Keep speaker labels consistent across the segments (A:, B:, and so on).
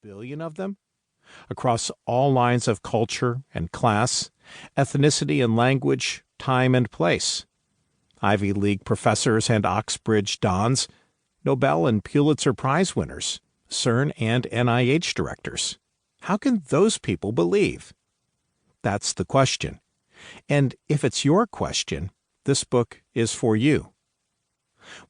A: billion of them? Across all lines of culture and class, ethnicity and language, time and place. Ivy League professors and Oxbridge dons, Nobel and Pulitzer Prize winners, CERN and NIH directors. How can those people believe? That's the question. And if it's your question, this book is for you.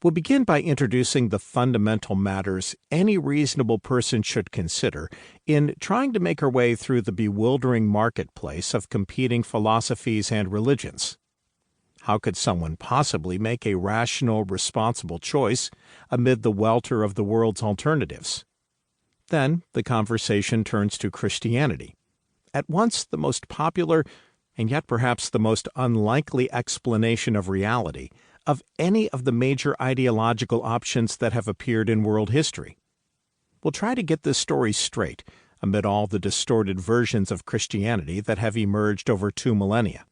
A: We'll begin by introducing the fundamental matters any reasonable person should consider in trying to make her way through the bewildering marketplace of competing philosophies and religions. How could someone possibly make a rational, responsible choice amid the welter of the world's alternatives? Then the conversation turns to Christianity, at once the most popular and yet perhaps the most unlikely explanation of reality of any of the major ideological options that have appeared in world history. We'll try to get this story straight amid all the distorted versions of Christianity that have emerged over 2 millennia.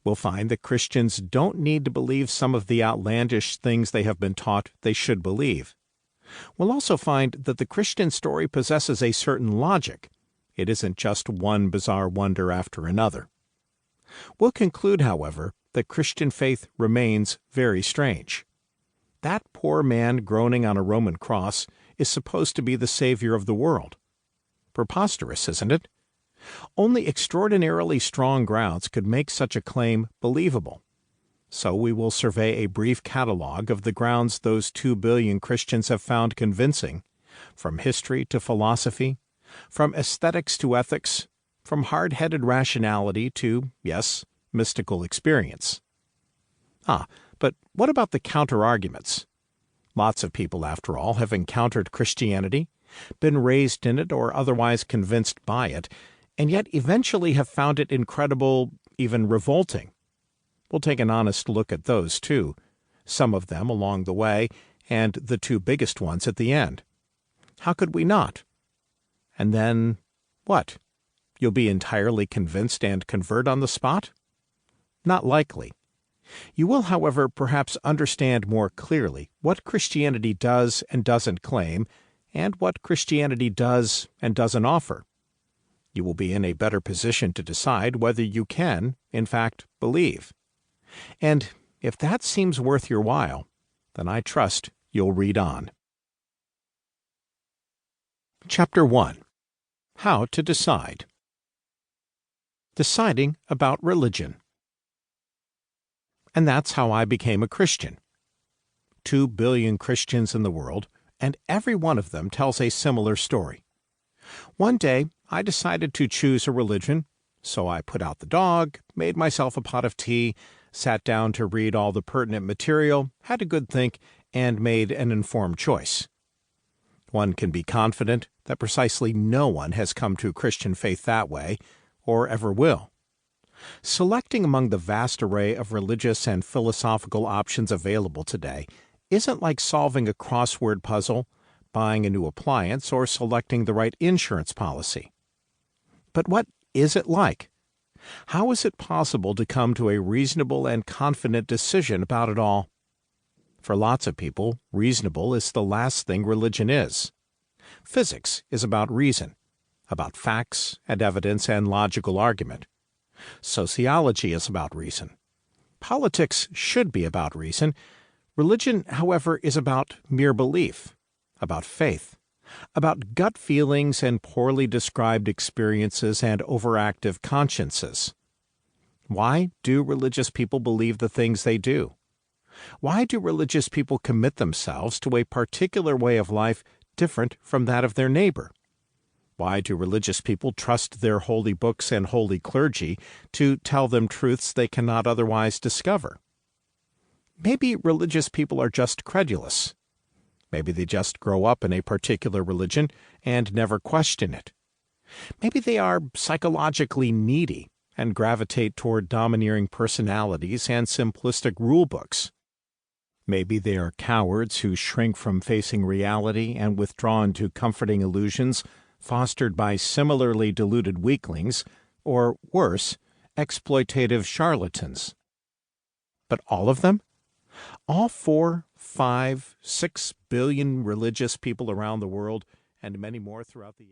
A: We'll find that Christians don't need to believe some of the outlandish things they have been taught they should believe. We'll also find that the Christian story possesses a certain logic. It isn't just one bizarre wonder after another. We'll conclude, however, that Christian faith remains very strange. That poor man groaning on a Roman cross is supposed to be the Savior of the world. Preposterous, isn't it? Only extraordinarily strong grounds could make such a claim believable. So we will survey a brief catalog of the grounds those 2 billion Christians have found convincing, from history to philosophy, from aesthetics to ethics, from hard-headed rationality to, yes, mystical experience. But what about the counter-arguments? Lots of people, after all, have encountered Christianity, been raised in it or otherwise convinced by it, and yet eventually have found it incredible, even revolting. We'll take an honest look at those, too, some of them along the way, and the 2 biggest ones at the end. How could we not? And then, what? You'll be entirely convinced and convert on the spot? Not likely. You will, however, perhaps understand more clearly what Christianity does and doesn't claim, and what Christianity does and doesn't offer. You will be in a better position to decide whether you can, in fact, believe. And if that seems worth your while, then I trust you'll read on. Chapter 1. How to Decide. Deciding about religion. And that's how I became a Christian. 2 billion Christians in the world, and every one of them tells a similar story. One day, I decided to choose a religion, so I put out the dog, made myself a pot of tea, sat down to read all the pertinent material, had a good think, and made an informed choice. One can be confident that precisely no one has come to Christian faith that way, or ever will. Selecting among the vast array of religious and philosophical options available today isn't like solving a crossword puzzle, buying a new appliance, or selecting the right insurance policy. But what is it like? How is it possible to come to a reasonable and confident decision about it all? For lots of people, reasonable is the last thing religion is. Physics is about reason, about facts and evidence and logical argument. Sociology is about reason. Politics should be about reason. Religion, however, is about mere belief, about faith, about gut feelings and poorly described experiences and overactive consciences. Why do religious people believe the things they do? Why do religious people commit themselves to a particular way of life different from that of their neighbor? Why do religious people trust their holy books and holy clergy to tell them truths they cannot otherwise discover? Maybe religious people are just credulous. Maybe they just grow up in a particular religion and never question it. Maybe they are psychologically needy and gravitate toward domineering personalities and simplistic rule books. Maybe they are cowards who shrink from facing reality and withdraw into comforting illusions fostered by similarly deluded weaklings, or worse, exploitative charlatans. But all of them? All 4, 5, 6 billion religious people around the world, and many more throughout the